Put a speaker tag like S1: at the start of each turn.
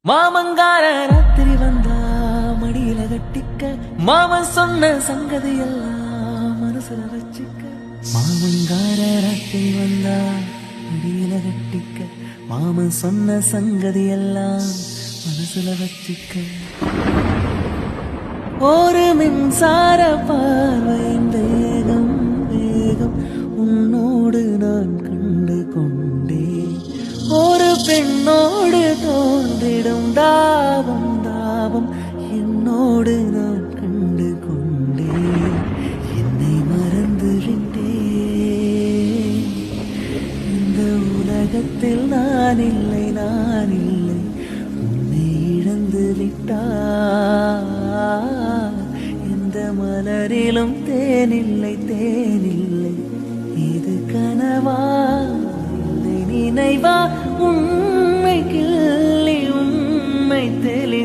S1: மாமங்கார ராத்திரி வந்தா மடியில கட்டிக்க மாமன் சொன்ன சங்கதி எல்லாம் மனசுல வச்சுக்க. மாமங்கார ராத்திரி வந்தா மடியில கட்டிக்க மாமன் சொன்ன சங்கதி எல்லாம் மனசுல வச்சுக்க. ஒரு மின்சார பார்வையின் வேகம் வேகம் உன்னோடு நான் கண்டு கொண்டேன். ஒரு பெண்ணோடு தோன்றிடும் தாபம் தாபம் என்னோடு நான் கண்டு கொண்டேன். என்னை மறந்து விட்டேன். இந்த உலகத்தில் நான் இல்லை நான் இல்லை உன்னை இழந்து விட்டார். எந்த மலரிலும் தேனில்லை தேனில்லை இது கனவா இல்லை நினைவா உண்மை கிள்ளி உண்மை தெளி